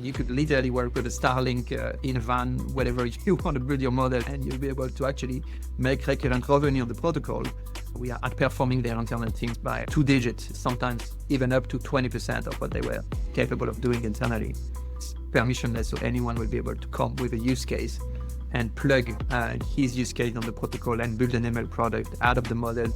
You could literally work with a Starlink in a van, whatever you want to build your model, and you'll be able to actually make recurrent revenue on the protocol. We are outperforming their internal teams by 2 digits, sometimes even up to 20% of what they were capable of doing internally. It's permissionless, so anyone will be able to come with a use case and plug his use case on the protocol and build an ML product out of the model.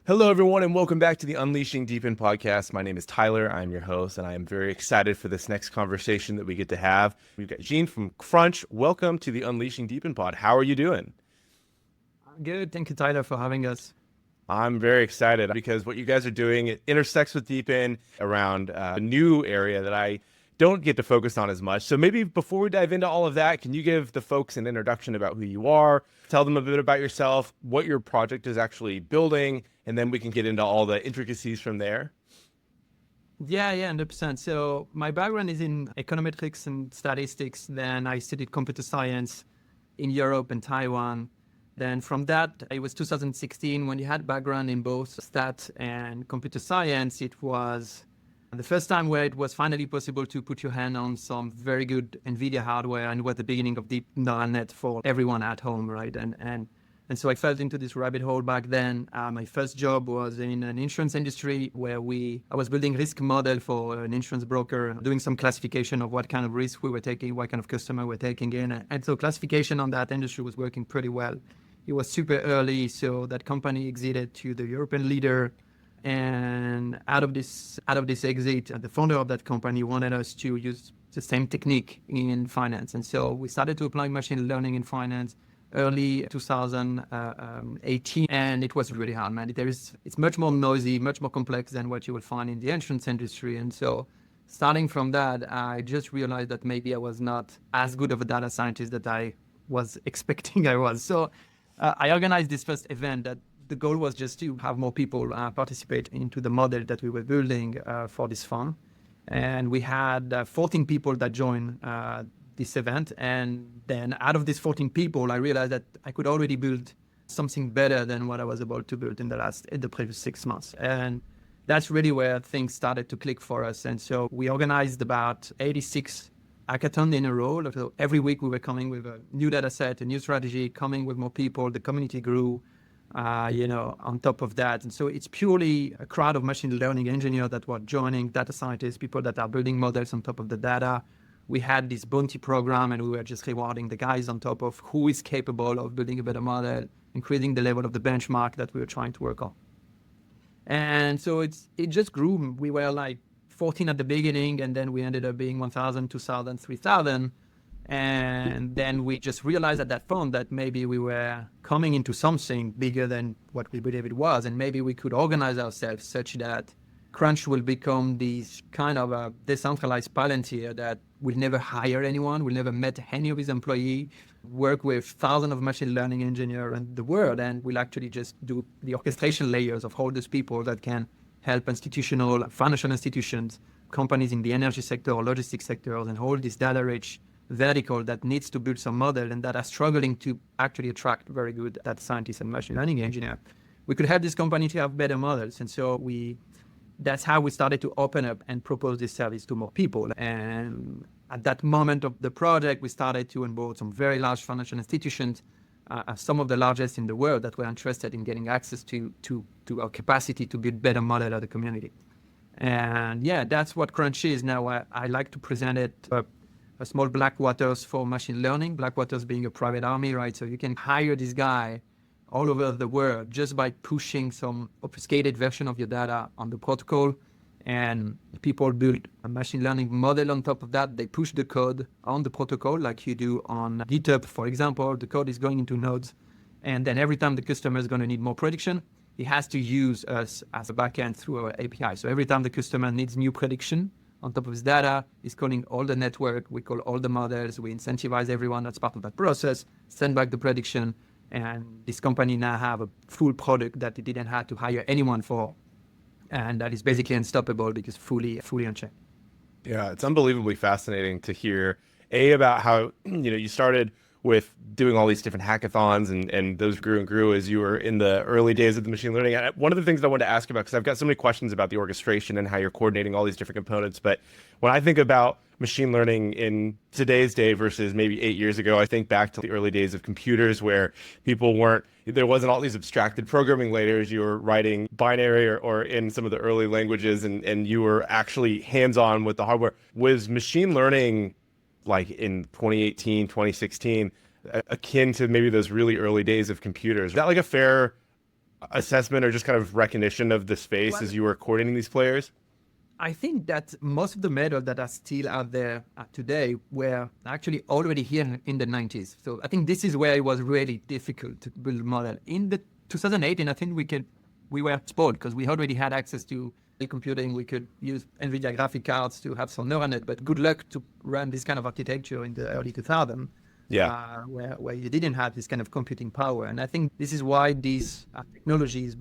Hello, everyone, and welcome back to the Unleashing DePIN podcast. My name is Tyler. I'm your host, and I am very excited for this next conversation that we get to have. We've got Jean from Crunch. Welcome to the Unleashing DePIN pod. How are you doing? I'm good. Thank you, Tyler, for having us. I'm very excited because what you guys are doing, it intersects with DePIN around a new area that I don't get to focus on as much. So maybe before we dive into all of that, can you give the folks an introduction about who you are, tell them a bit about yourself, what your project is actually building, and then we can get into all the intricacies from there? Yeah, 100%. So my background is in econometrics and statistics. Then I studied computer science in Europe and Taiwan. Then from that, it was 2016 when you had background in both stat and computer science. It was the first time where it was finally possible to put your hand on some very good NVIDIA hardware, and it was the beginning of deep neural net for everyone at home, right? And so I fell into this rabbit hole back then. My first job was in an insurance industry where I was building risk model for an insurance broker, doing some classification of what kind of risk we were taking, what kind of customer we're taking in. And so classification on that industry was working pretty well. It was super early, so that company exited to the European leader. And out of this exit, the founder of that company wanted us to use the same technique in finance. And so we started to apply machine learning in finance early 2018. And it was really hard, man. It's much more noisy, much more complex than what you will find in the insurance industry. And so starting from that, I just realized that maybe I was not as good of a data scientist that I was expecting I was. So I organized this first event that the goal was just to have more people participate into the model that we were building for this fund. And we had 14 people that joined this event. And then out of these 14 people, I realized that I could already build something better than what I was able to build in the previous 6 months. And that's really where things started to click for us. And so we organized about 86 hackathons in a row. So every week we were coming with a new data set, a new strategy, coming with more people. The community grew. On top of that. And so it's purely a crowd of machine learning engineers that were joining, data scientists, people that are building models on top of the data. We had this bounty program, and we were just rewarding the guys on top of who is capable of building a better model, increasing the level of the benchmark that we were trying to work on. And so it just grew. We were like 14 at the beginning, and then we ended up being 1,000, 2,000, 3,000. And then we just realized at that point that maybe we were coming into something bigger than what we believe it was. And maybe we could organize ourselves such that Crunch will become this kind of a decentralized Palantir that will never hire anyone, will never met any of his employees, work with thousands of machine learning engineers in the world, and will actually just do the orchestration layers of all those people that can help financial institutions, companies in the energy sector or logistics sectors, and all this data-rich vertical that needs to build some model and that are struggling to actually attract very good data scientists and machine learning engineers. We could help this company to have better models. And so that's how we started to open up and propose this service to more people. And at that moment of the project, we started to onboard some very large financial institutions, some of the largest in the world that were interested in getting access to our capacity to build better model of the community. And yeah, that's what Crunch is. Now, I like to present it a small Blackwaters for machine learning, Blackwaters being a private army, right? So you can hire this guy all over the world just by pushing some obfuscated version of your data on the protocol. And people build a machine learning model on top of that. They push the code on the protocol like you do on GitHub, for example. The code is going into nodes. And then every time the customer is going to need more prediction, he has to use us as a backend through our API. So every time the customer needs new prediction, on top of his data, he's calling all the network, we call all the models, we incentivize everyone that's part of that process, send back the prediction, and this company now have a full product that it didn't have to hire anyone for. And that is basically unstoppable because fully unchecked. Yeah, it's unbelievably fascinating to hear, about how, you started with doing all these different hackathons, and those grew and grew as you were in the early days of the machine learning. And one of the things I wanted to ask about, because I've got so many questions about the orchestration and how you're coordinating all these different components, but when I think about machine learning in today's day versus maybe 8 years ago, I think back to the early days of computers where there wasn't all these abstracted programming layers. You were writing binary or in some of the early languages, and you were actually hands-on with the hardware. Was machine learning like in 2018, 2016, akin to maybe those really early days of computers? Is that like a fair assessment or just kind of recognition of the space as you were coordinating these players? I think that most of the methods that are still out there today were actually already here in the 90s. So I think this is where it was really difficult to build a model. In the 2018, I think we were spoiled because we already had access to computing. We could use NVIDIA graphic cards to have some neural net, but good luck to run this kind of architecture in the early 2000s. Yeah. Where you didn't have this kind of computing power. And I think this is why these technologies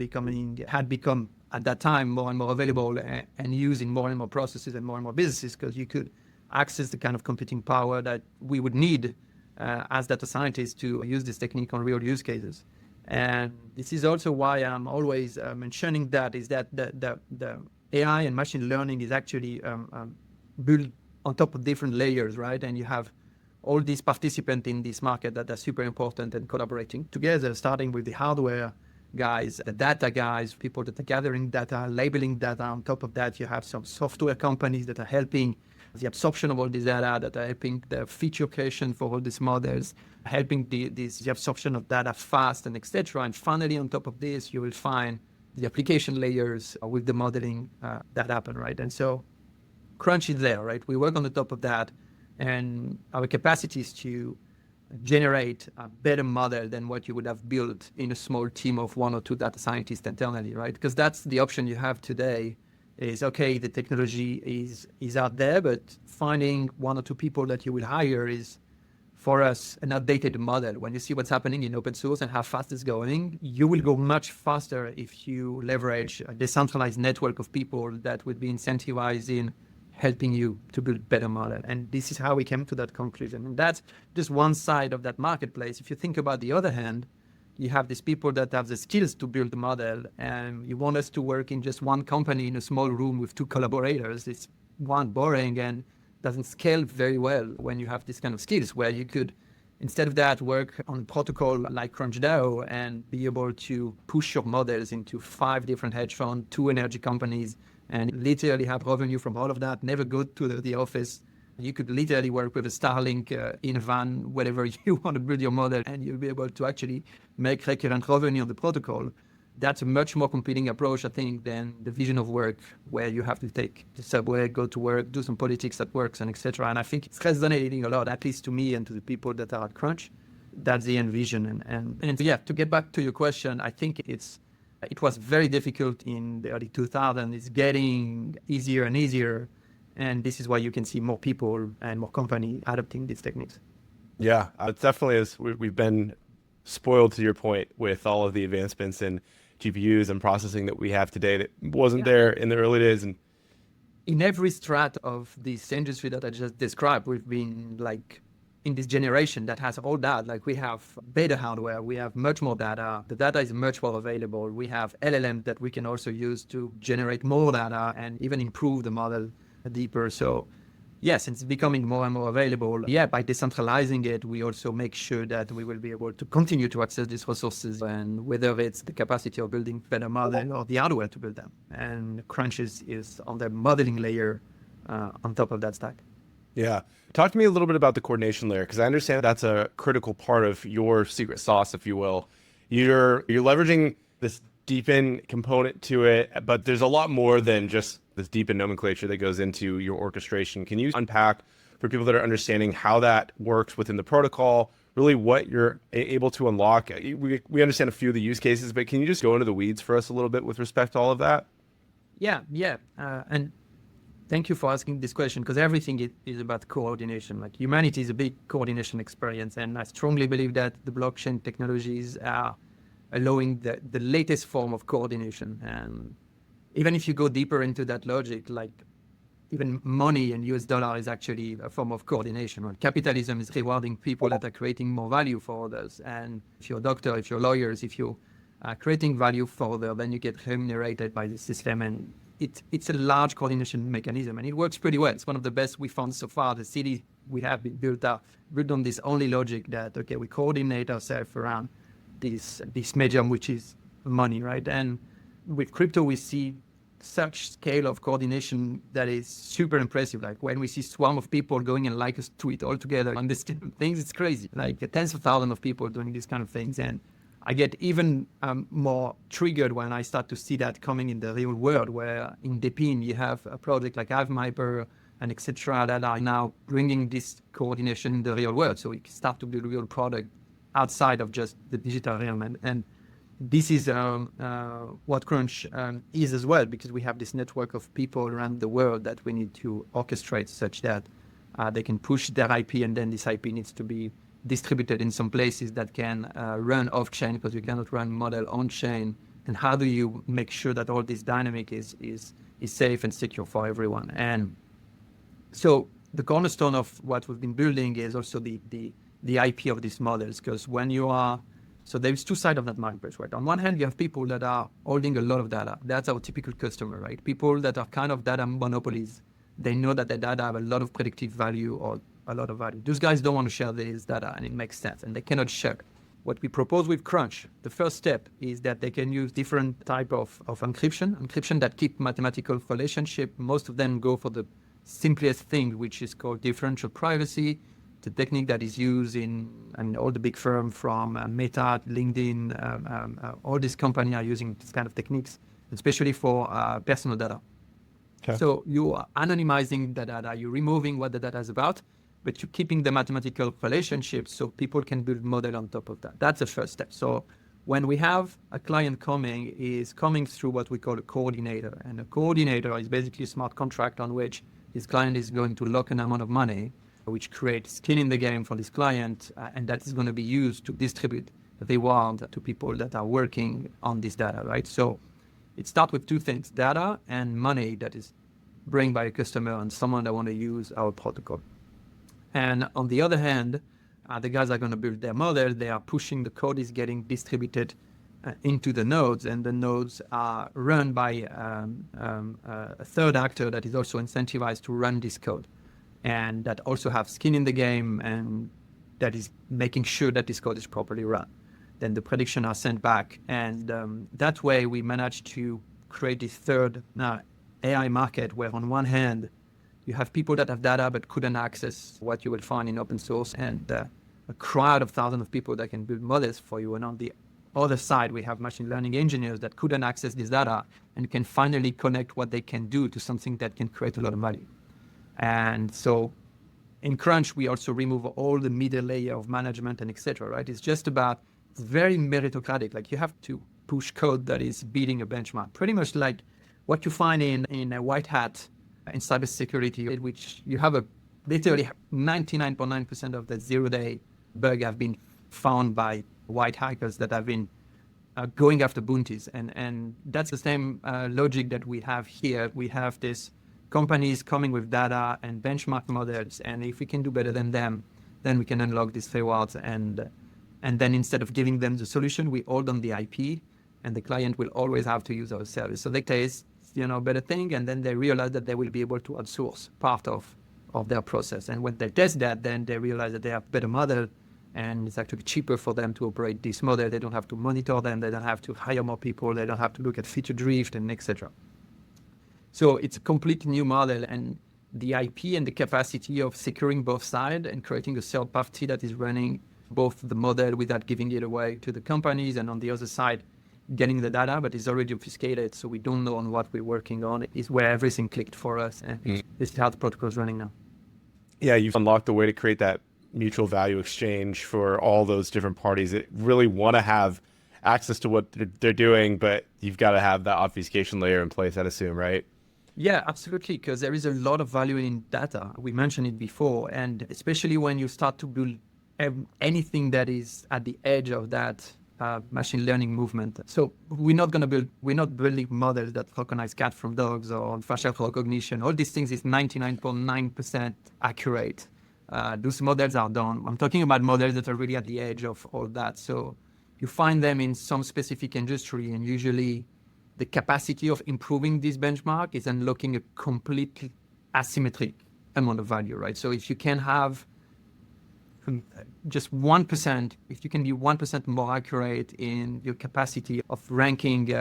had become at that time more and more available and used in more and more processes and more businesses, because you could access the kind of computing power that we would need as data scientists to use this technique on real use cases. And this is also why I'm always mentioning that the AI and machine learning is actually built on top of different layers, right? And you have all these participants in this market that are super important and collaborating together, starting with the hardware guys, the data guys, people that are gathering data, labeling data. On top of that, you have some software companies that are helping the absorption of all this data, that are helping the feature creation for all these models, helping the absorption of data fast, and etc. And finally, on top of this, you will find the application layers with the modeling that happen, right? And so Crunch is there, right? We work on the top of that, and our capacity is to generate a better model than what you would have built in a small team of 1 or 2 data scientists internally, right? Because that's the option you have today is, okay, the technology is out there, but finding 1 or 2 people that you will hire is, for us, an outdated model. When you see what's happening in open source and how fast it's going, you will go much faster if you leverage a decentralized network of people that would be incentivized in helping you to build better model. And this is how we came to that conclusion. And that's just one side of that marketplace. If you think about the other hand, you have these people that have the skills to build the model, and you want us to work in just one company in a small room with 2 collaborators. It's boring and doesn't scale very well when you have this kind of skills, where you could, instead of that, work on a protocol like CrunchDAO and be able to push your models into 5 different hedge funds, 2 energy companies, and literally have revenue from all of that, never go to the office. You could literally work with a Starlink in a van, wherever you want to build your model, and you'll be able to actually make recurrent revenue on the protocol. That's a much more competing approach, I think, than the vision of work, where you have to take the subway, go to work, do some politics that works, and etc. And I think it's resonating a lot, at least to me and to the people that are at Crunch. That's the end vision. And yeah, to get back to your question, I think it was very difficult in the early 2000s. It's getting easier and easier. And this is why you can see more people and more companies adopting these techniques. Yeah, it definitely is. We've been spoiled, to your point, with all of the advancements in GPUs and processing that we have today that wasn't there in the early days. And in every strat of this industry that I just described, we've been like in this generation that has all that. Like, we have better hardware, we have much more data, the data is much more available, we have LLM that we can also use to generate more data and even improve the model deeper. So yes, it's becoming more and more available. Yeah, by decentralizing it, we also make sure that we will be able to continue to access these resources, and whether it's the capacity of building better model or the hardware to build them. And Crunch is on the modeling layer on top of that stack. yeah, talk to me a little bit about the coordination layer, because I understand that's a critical part of your secret sauce, if you will. You're leveraging this DePIN component to it, but there's a lot more than just this DePIN nomenclature that goes into your orchestration. Can you unpack for people that are understanding how that works within the protocol, really what you're able to unlock? We understand a few of the use cases, but can you just go into the weeds for us a little bit with respect to all of that? Yeah. And thank you for asking this question, because everything is about coordination. Like, humanity is a big coordination experience, and I strongly believe that the blockchain technologies are allowing the latest form of coordination. And even if you go deeper into that logic, like even money and US dollar is actually a form of coordination. Right? Capitalism is rewarding people that are creating more value for others. And if you're a doctor, if you're lawyers, if you're creating value for others, then you get remunerated by the system. And it's a large coordination mechanism, and it works pretty well. It's one of the best we found so far. The city we have been built on this only logic that, okay, we coordinate ourselves around this medium, which is money, right? And with crypto, we see such scale of coordination that is super impressive. Like when we see swarm of people going and like a tweet all together on these things, it's crazy. Like tens of thousands of people doing these kind of things. And I get even more triggered when I start to see that coming in the real world, where in DePIN you have a project like AveMyper and etc. that are now bringing this coordination in the real world. So we can start to build real product outside of just the digital realm. And this is what Crunch is as well, because we have this network of people around the world that we need to orchestrate such that they can push their IP, and then this IP needs to be distributed in some places that can run off-chain, because you cannot run model on-chain. And how do you make sure that all this dynamic is safe and secure for everyone? And so the cornerstone of what we've been building is also the IP of these models, because when you are, so there's two sides of that marketplace, right? On one hand, you have people that are holding a lot of data. That's our typical customer, right? People that are kind of data monopolies. They know that their data have a lot of predictive value or a lot of value. Those guys don't want to share this data, and it makes sense, and they cannot share it. What we propose with Crunch, the first step is that they can use different type of encryption that keep mathematical relationship. Most of them go for the simplest thing, which is called differential privacy. It's a technique that is used in all the big firms from Meta, LinkedIn, all these companies are using this kind of techniques, especially for personal data. Okay. So you are anonymizing the data, you're removing what the data is about, but you're keeping the mathematical relationship so people can build model on top of that. That's the first step. So when we have a client coming through what we call a coordinator, and a coordinator is basically a smart contract on which this client is going to lock an amount of money, which creates skin in the game for this client, and that is going to be used to distribute the reward to people that are working on this data, right? So it starts with two things, data and money that is bring by a customer and someone that want to use our protocol. And on the other hand, the guys are going to build their model. They are pushing the code is getting distributed into the nodes, and the nodes are run by a third actor that is also incentivized to run this code, and that also have skin in the game, and that is making sure that this code is properly run. Then the prediction are sent back, and that way we managed to create this third AI market, where on one hand you have people that have data but couldn't access what you will find in open source, and a crowd of thousands of people that can build models for you. And on the other side, we have machine learning engineers that couldn't access this data and can finally connect what they can do to something that can create a lot of value. And so in Crunch, we also remove all the middle layer of management and etc. Right? It's just about, it's very meritocratic. Like you have to push code that is beating a benchmark, pretty much like what you find in a white hat in cybersecurity, which you have literally 99.9% of the 0-day bug have been found by white hackers that have been going after bounties. And that's the same logic that we have here. We have this companies coming with data and benchmark models, and if we can do better than them, then we can unlock these rewards. And then instead of giving them the solution, we hold on the IP, and the client will always have to use our service. So they taste, better thing, and then they realize that they will be able to outsource part of their process. And when they test that, then they realize that they have better model, and it's actually cheaper for them to operate this model. They don't have to monitor them. They don't have to hire more people. They don't have to look at feature drift and etc. So it's a completely new model, and the IP and the capacity of securing both sides and creating a third party that is running both the model without giving it away to the companies, and on the other side, getting the data, but it's already obfuscated, so we don't know on what we're working on, is where everything clicked for us. And this is how the protocol is running now. Yeah, you've unlocked a way to create that mutual value exchange for all those different parties that really want to have access to what they're doing, but you've got to have that obfuscation layer in place, I'd assume, right? Yeah, absolutely, because there is a lot of value in data. We mentioned it before, and especially when you start to build anything that is at the edge of that machine learning movement. So we're not building models that recognize cat from dogs or facial recognition. All these things is 99.9% accurate. Those models are done. I'm talking about models that are really at the edge of all that. So you find them in some specific industry, and usually the capacity of improving this benchmark is unlocking a completely asymmetric amount of value, right? So if you can have just 1%, if you can be 1% more accurate in your capacity of ranking,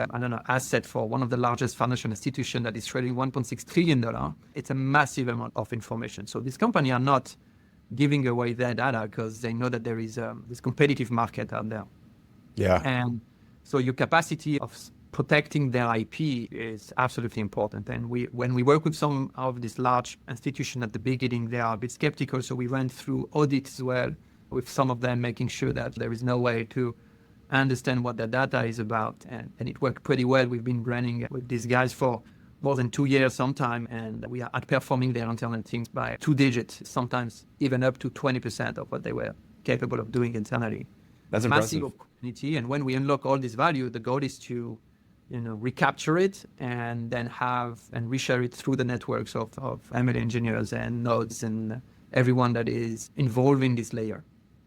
asset for one of the largest financial institutions that is trading $1.6 trillion, it's a massive amount of information. So these companies are not giving away their data because they know that there is this competitive market out there. Yeah. And so your capacity of protecting their IP is absolutely important. And when we work with some of these large institutions at the beginning, they are a bit skeptical. So we went through audits as well with some of them, making sure that there is no way to understand what their data is about. And it worked pretty well. We've been running with these guys for more than 2 years sometime, and we are outperforming their internal teams by 2 digits, sometimes even up to 20% of what they were capable of doing internally. That's impressive. Massive opportunity. And when we unlock all this value, the goal is to recapture it and then have and reshare it through the networks of ML engineers and nodes and everyone that is involved in this layer.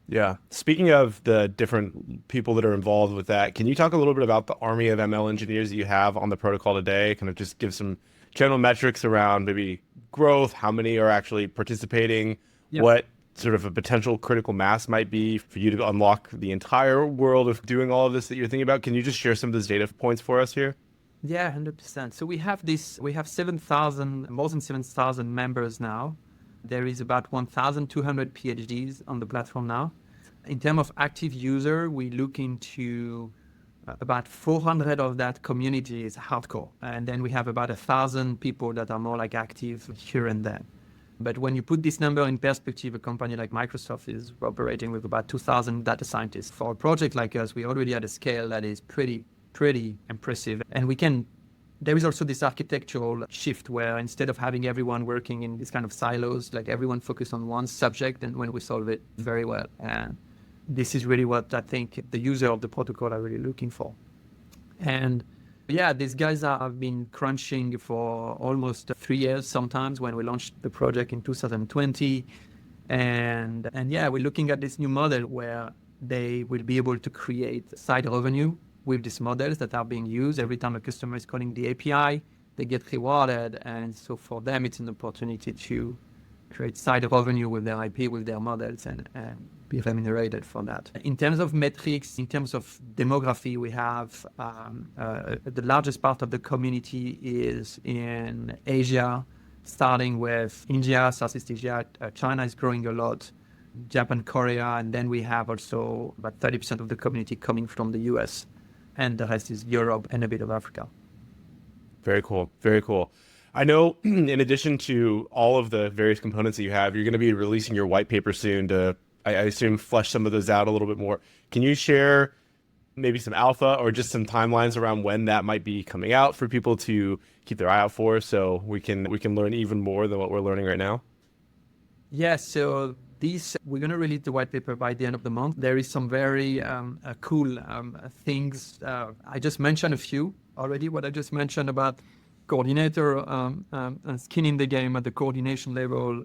Yeah. Speaking of the different people that are involved with that, can you talk a little bit about the army of ML engineers that you have on the protocol today? Kind of just give some general metrics around maybe growth, how many are actually participating, what sort of a potential critical mass might be for you to unlock the entire world of doing all of this that you're thinking about. Can you just share some of those data points for us here? Yeah, 100%. So we have more than 7,000 members now. There is about 1,200 PhDs on the platform now. In terms of active user, we look into about 400 of that community is hardcore. And then we have about 1,000 people that are more like active here and there. But when you put this number in perspective, a company like Microsoft is operating with about 2,000 data scientists. For a project like us, we already had a scale that is pretty impressive. And there is also this architectural shift where instead of having everyone working in these kind of silos, like everyone focus on one subject, and when we solve it very well. And this is really what I think the user of the protocol are really looking for. And yeah, these guys have been crunching for almost 3 years sometimes when we launched the project in 2020. And yeah, we're looking at this new model where they will be able to create side revenue with these models that are being used. Every time a customer is calling the API, they get rewarded. And so for them, it's an opportunity to create side revenue with their IP, with their models, and be remunerated for that. In terms of metrics, in terms of demography, we have the largest part of the community is in Asia, starting with India, Southeast Asia. China is growing a lot, Japan, Korea, and then we have also about 30% of the community coming from the US, and the rest is Europe and a bit of Africa. Very cool. Very cool. I know in addition to all of the various components that you have, you're going to be releasing your white paper soon to, I assume, flesh some of those out a little bit more. Can you share maybe some alpha or just some timelines around when that might be coming out for people to keep their eye out for, so we can learn even more than what we're learning right now? Yes, so we're going to release the white paper by the end of the month. There is some very cool things. I just mentioned a few already, what I just mentioned about coordinator skin in the game at the coordination level,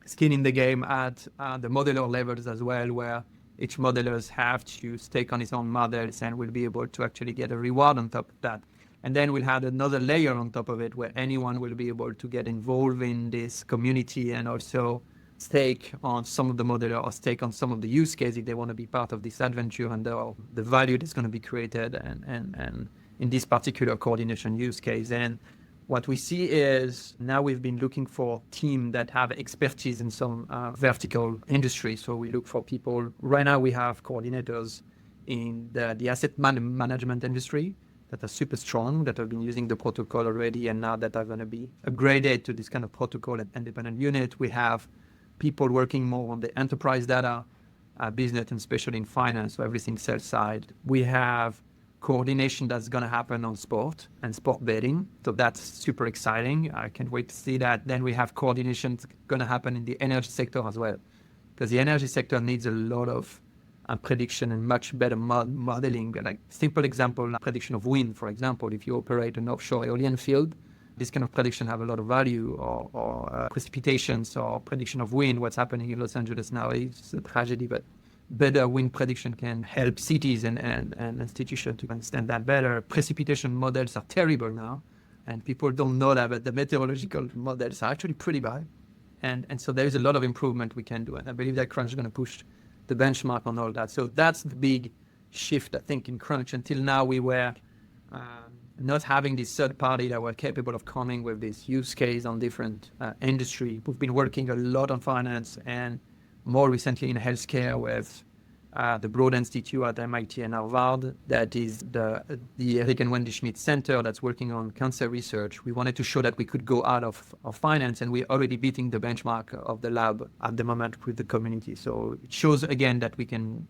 skin in the game at the modeler levels as well, where each modelers have to stake on his own models and will be able to actually get a reward on top of that. And then we'll have another layer on top of it where anyone will be able to get involved in this community and also stake on some of the modeler or stake on some of the use case if they want to be part of this adventure and the value that's going to be created and in this particular coordination use case. And what we see is now we've been looking for teams that have expertise in some vertical industry. So we look for people. Right now we have coordinators in the asset management industry that are super strong, that have been using the protocol already, and now that are going to be upgraded to this kind of protocol and independent unit. We have people working more on the enterprise data business, and especially in finance, so everything sales side. We have coordination that's going to happen on sport and sport betting. So that's super exciting. I can't wait to see that. Then we have coordination going to happen in the energy sector as well, because the energy sector needs a lot of prediction and much better modeling. Like simple example, prediction of wind, for example. If you operate an offshore aeolian field, this kind of prediction have a lot of value, or precipitations or prediction of wind. What's happening in Los Angeles now is a tragedy, but better wind prediction can help cities and institutions to understand that better. Precipitation models are terrible now, and people don't know that, but the meteorological models are actually pretty bad. And so there is a lot of improvement we can do. And I believe that Crunch is going to push the benchmark on all that. So that's the big shift, I think, in Crunch. Until now, we were not having this third party that were capable of coming with this use case on different industry. We've been working a lot on finance and more recently in healthcare with the Broad Institute at MIT and Harvard. That is the Eric and Wendy Schmidt Center that's working on cancer research. We wanted to show that we could go out of finance, and we're already beating the benchmark of the lab at the moment with the community. So it shows again that we can,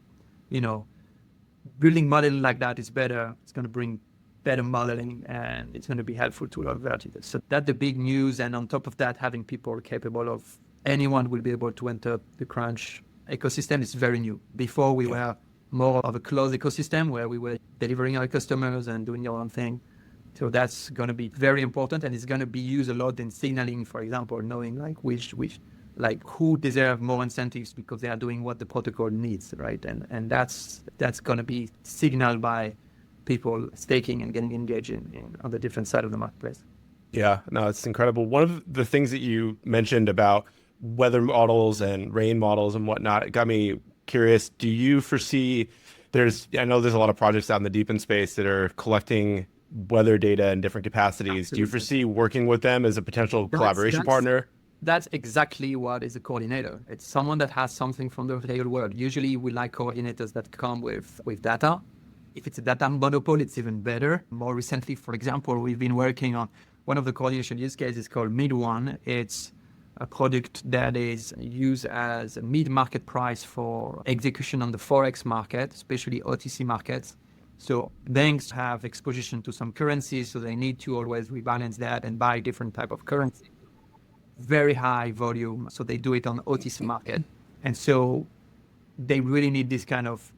building model like that is better. It's going to bring better modeling, and it's going to be helpful to our verticals. So that's the big news. And on top of that, having people capable of, anyone will be able to enter the Crunch ecosystem is very new. Before we were more of a closed ecosystem where we were delivering our customers and doing our own thing. So that's going to be very important, and it's going to be used a lot in signaling, for example, knowing like who deserve more incentives because they are doing what the protocol needs, right? And that's going to be signaled by people staking and getting engaged on the different side of the marketplace. Yeah, no, it's incredible. One of the things that you mentioned about weather models and rain models and whatnot, it got me curious. Do you foresee I know there's a lot of projects out in the DePIN space that are collecting weather data in different capacities. Absolutely. Do you foresee working with them as a potential collaboration partner? That's exactly what is a coordinator. It's someone that has something from the real world. Usually we like coordinators that come with data. If it's a data monopoly, it's even better. More recently, for example, we've been working on one of the coordination use cases called Mid1. It's a product that is used as a mid-market price for execution on the Forex market, especially OTC markets. So banks have exposition to some currencies, so they need to always rebalance that and buy different type of currency. Very high volume, so they do it on OTC market. And so they really need this kind of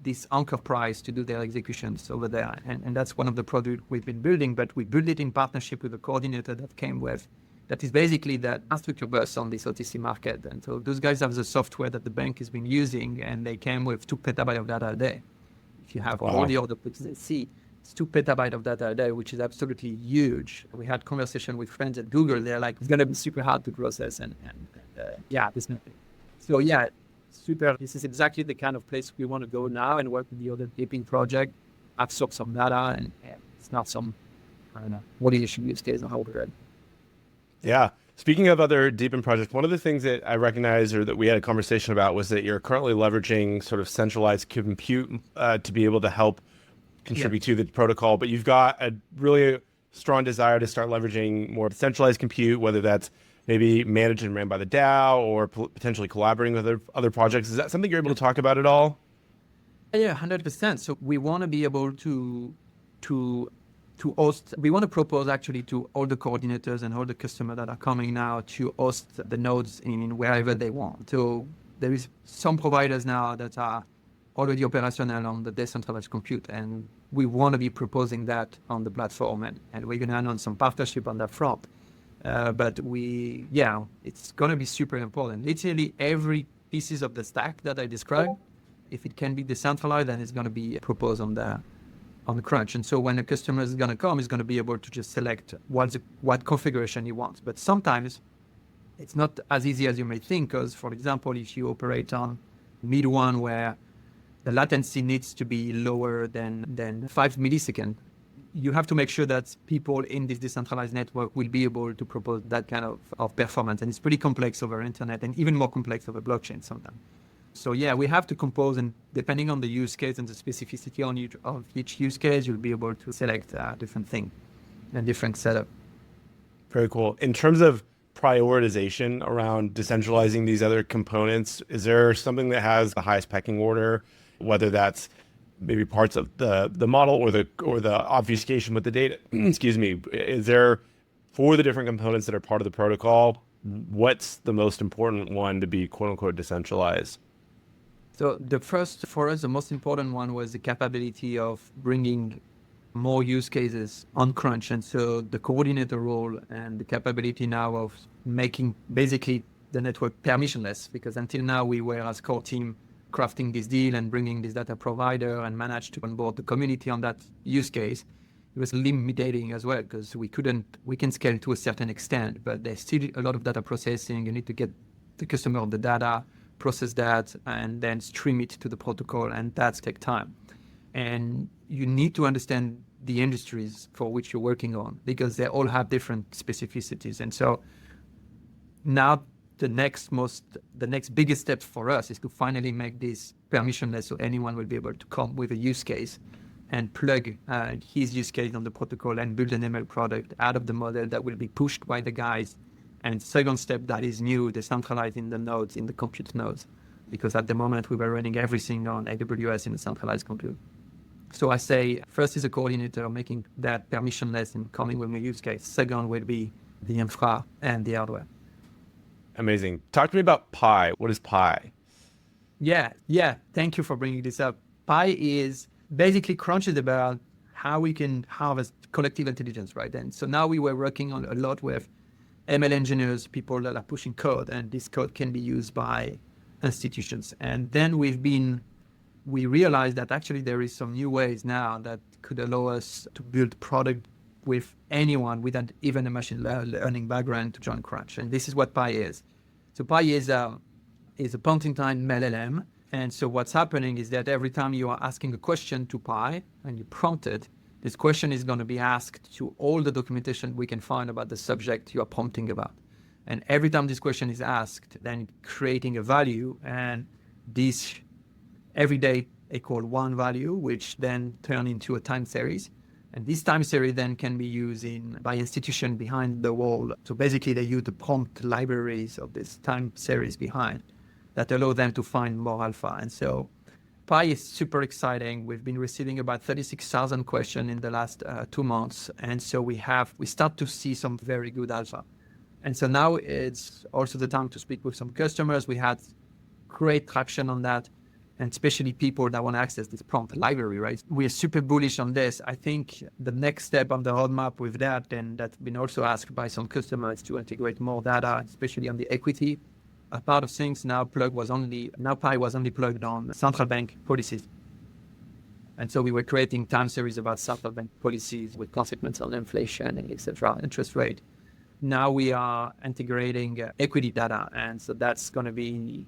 this anchor price to do their executions over there. And that's one of the products we've been building, but we built it in partnership with a coordinator that is basically that infrastructure bus on this OTC market. And so those guys have the software that the bank has been using, and they came with 2 petabytes of data a day. If you have all the other places they see, it's 2 petabytes of data a day, which is absolutely huge. We had conversation with friends at Google. They're like, it's going to be super hard to process. There's nothing. So yeah, super. This is exactly the kind of place we want to go now and work with the other DePIN project, absorb some data, and it's not some, I don't know, what the issue use case or how we're ready. Yeah. Speaking of other DePIN projects, one of the things that I recognize or that we had a conversation about was that you're currently leveraging sort of centralized compute to be able to help contribute to the protocol, but you've got a really strong desire to start leveraging more centralized compute, whether that's maybe managed and ran by the DAO or potentially collaborating with other projects. Is that something you're able to talk about at all? Yeah, 100%. So we want to be able to host, we want to propose actually to all the coordinators and all the customers that are coming now to host the nodes in wherever they want. So there is some providers now that are already operational on the decentralized compute, and we want to be proposing that on the platform, and we're going to announce some partnership on that front. But it's going to be super important. Literally every pieces of the stack that I described, if it can be decentralized, then it's going to be proposed on the Crunch. And so when a customer is going to come, he's going to be able to just select what configuration he wants. But sometimes it's not as easy as you may think, because, for example, if you operate on Mid1 where the latency needs to be lower than 5 milliseconds, you have to make sure that people in this decentralized network will be able to propose that kind of performance. And it's pretty complex over internet and even more complex over blockchain sometimes. So yeah, we have to compose, and depending on the use case and the specificity of each use case, you'll be able to select a different thing and different setup. Very cool. In terms of prioritization around decentralizing these other components, is there something that has the highest pecking order, whether that's maybe parts of the model or the obfuscation with the data? Excuse me. Is there, for the different components that are part of the protocol, what's the most important one to be quote unquote decentralized? So the first, for us, the most important one was the capability of bringing more use cases on Crunch. And so the coordinator role and the capability now of making basically the network permissionless, because until now we were as core team crafting this deal and bringing this data provider and managed to onboard the community on that use case. It was limiting as well because we can scale to a certain extent, but there's still a lot of data processing. You need to get the customer the data, process that, and then stream it to the protocol, and that's take time. And you need to understand the industries for which you're working on because they all have different specificities. And so now the next biggest step for us is to finally make this permissionless so anyone will be able to come with a use case and plug his use case on the protocol and build an ML product out of the model that will be pushed by the guys. And second step that is new, decentralizing the nodes in the compute nodes, because at the moment we were running everything on AWS in the centralized compute. So I say first is a coordinator making that permissionless and coming with a use case. Second will be the infra and the hardware. Amazing. Talk to me about Pi. What is Pi? Yeah. Thank you for bringing this up. Pi is basically Crunch is about how we can harvest collective intelligence, right? And so now we were working on a lot with ML engineers, people that are pushing code, and this code can be used by institutions. And then we realized that actually there is some new ways now that could allow us to build product with anyone without even a machine learning background to join Crunch. And this is what Pi is. So Pi is a point-in-time LLM. And so what's happening is that every time you are asking a question to Pi and you prompt it, this question is going to be asked to all the documentation we can find about the subject you are prompting about. And every time this question is asked, then creating a value, and this every day equal one value, which then turn into a time series. And this time series then can be used by institution behind the wall. So basically they use the prompt libraries of this time series behind that allow them to find more alpha. And so Pi is super exciting. We've been receiving about 36,000 questions in the last 2 months. And so we start to see some very good alpha. And so now it's also the time to speak with some customers. We had great traction on that, and especially people that want to access this prompt library, right? We are super bullish on this. I think the next step on the roadmap with that, and that's been also asked by some customers, to integrate more data, especially on the equity part of things. Now Pi was only plugged on central bank policies. And so we were creating time series about central bank policies with consequences on inflation, etc., interest rate. Now we are integrating equity data. And so that's going to be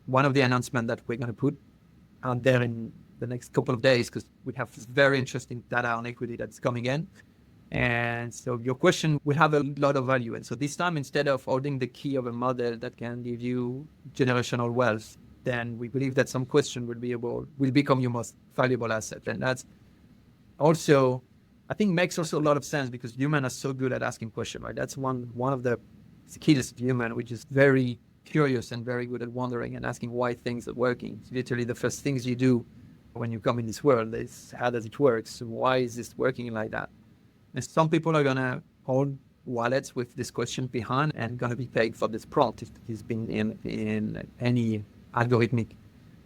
one of the announcements that we're going to put out there in the next couple of days, because we have very interesting data on equity that's coming in. And so your question will have a lot of value. And so this time, instead of holding the key of a model that can give you generational wealth, then we believe that some question will become your most valuable asset. And that's also, I think, makes also a lot of sense, because humans are so good at asking questions, right? That's one of the skills of human, which is very curious and very good at wondering and asking why things are working. It's literally the first things you do when you come in this world is, how does it work? So why is this working like that? And some people are going to hold wallets with this question behind and going to be paid for this prompt if it's been in any algorithmic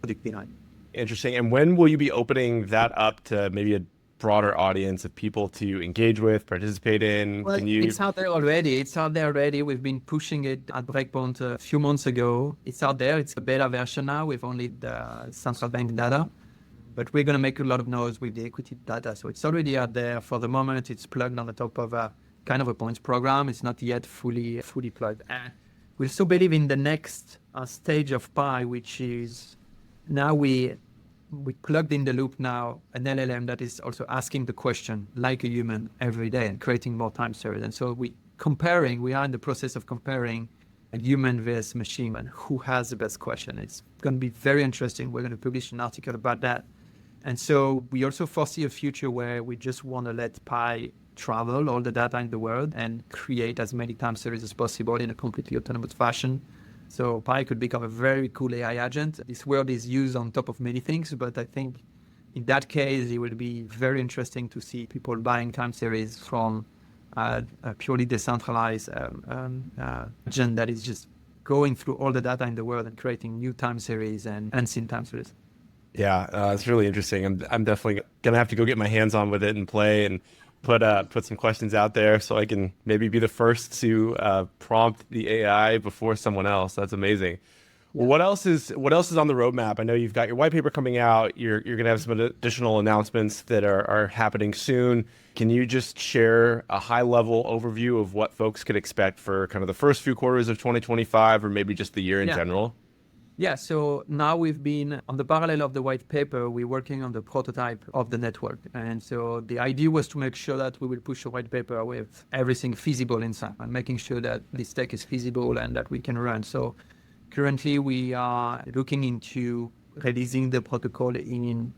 product behind. Interesting. And when will you be opening that up to maybe a broader audience of people to engage with, participate in? Well, it's out there already. We've been pushing it at Breakpoint a few months ago. It's out there. It's a beta version now with only the central bank data. But we're going to make a lot of noise with the equity data. So it's already out there. For the moment, it's plugged on the top of a kind of a points program. It's not yet fully plugged. And we still believe in the next stage of Pi, which is now we plugged in the loop now an LLM that is also asking the question like a human every day and creating more time series. And so we are in the process of comparing a human versus machine and who has the best question. It's going to be very interesting. We're going to publish an article about that. And so we also foresee a future where we just want to let Pi travel all the data in the world and create as many time series as possible in a completely autonomous fashion. So Pi could become a very cool AI agent. This word is used on top of many things, but I think in that case, it will be very interesting to see people buying time series from a purely decentralized agent that is just going through all the data in the world and creating new time series and unseen time series. Yeah, it's really interesting. I'm definitely gonna have to go get my hands on with it and play and put some questions out there so I can maybe be the first to prompt the AI before someone else. That's amazing. Well, what else is on the roadmap? I know you've got your white paper coming out. You're gonna have some additional announcements that are happening soon. Can you just share a high level overview of what folks could expect for kind of the first few quarters of 2025 or maybe just the year in general? Yeah, so now we've been on the parallel of the white paper, we're working on the prototype of the network. And so the idea was to make sure that we will push a white paper with everything feasible inside and making sure that this tech is feasible and that we can run. So currently we are looking into releasing the protocol in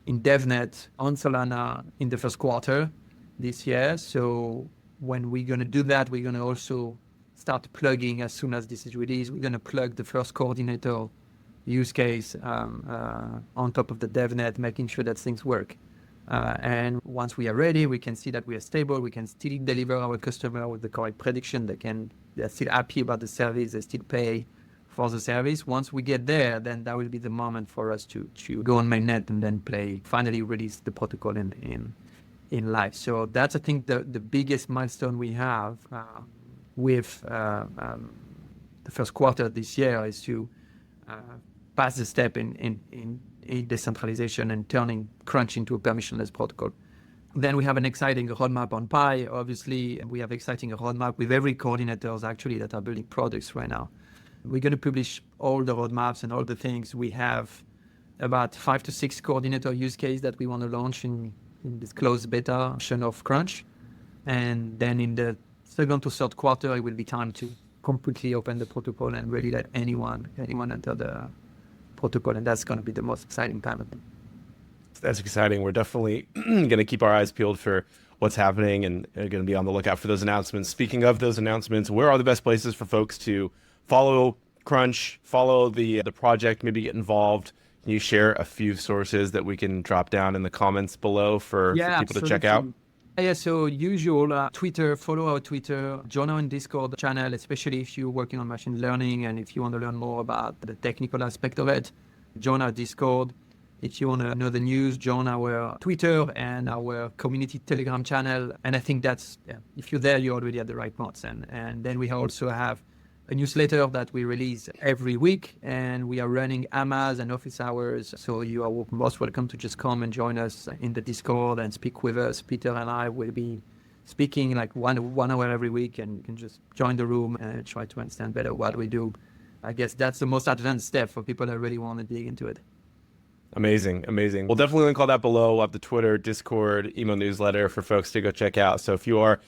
DevNet on Solana in the first quarter this year. So when we're going to do that, we're going to also start plugging as soon as this is released. We're going to plug the first coordinator use case on top of the DevNet, making sure that things work. And once we are ready, we can see that we are stable. We can still deliver our customer with the correct prediction. They're still happy about the service. They still pay for the service. Once we get there, then that will be the moment for us to go on mainnet and then finally release the protocol in live. So that's, I think, the biggest milestone we have with the first quarter this year is to pass the step in decentralization and turning Crunch into a permissionless protocol. Then we have an exciting roadmap on Pi. Obviously, we have exciting roadmap with every coordinators actually that are building products right now. We're going to publish all the roadmaps and all the things. We have about 5 to 6 coordinator use case that we want to launch in this closed beta version of Crunch. And then in the second to third quarter, it will be time to completely open the protocol and really let anyone enter the protocol. And that's going to be the most exciting time of it. That's exciting. We're definitely going to keep our eyes peeled for what's happening and are going to be on the lookout for those announcements. Speaking of those announcements, where are the best places for folks to follow Crunch, follow the project, maybe get involved? Can you share a few sources that we can drop down in the comments below for people to check out? Yeah, so usual Twitter, follow our Twitter, join our Discord channel, especially if you're working on machine learning and if you want to learn more about the technical aspect of it, join our Discord. If you want to know the news, join our Twitter and our community Telegram channel. And I think if you're there, you're already at the right spots. And then we also have a newsletter that we release every week, and we are running AMAs and office hours. So you are most welcome to just come and join us in the Discord and speak with us. Peter and I will be speaking like one hour every week, and you can just join the room and try to understand better what we do. I guess that's the most advanced step for people that really want to dig into it. Amazing. We'll definitely link all that below. We'll have the Twitter, Discord, email newsletter for folks to go check out. So if you are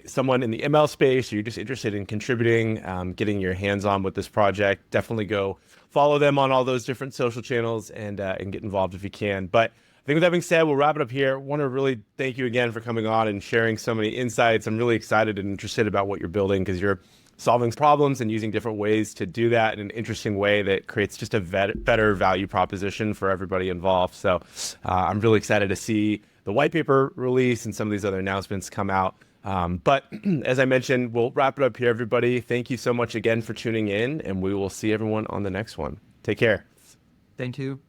someone in the ML space, or you're just interested in contributing, getting your hands on with this project, definitely go follow them on all those different social channels and get involved if you can. But I think with that being said, we'll wrap it up here. I want to really thank you again for coming on and sharing so many insights. I'm really excited and interested about what you're building because you're solving problems and using different ways to do that in an interesting way that creates just a better value proposition for everybody involved. So I'm really excited to see the white paper release and some of these other announcements come out. But as I mentioned, we'll wrap it up here, everybody. Thank you so much again for tuning in, and we will see everyone on the next one. Take care. Thank you.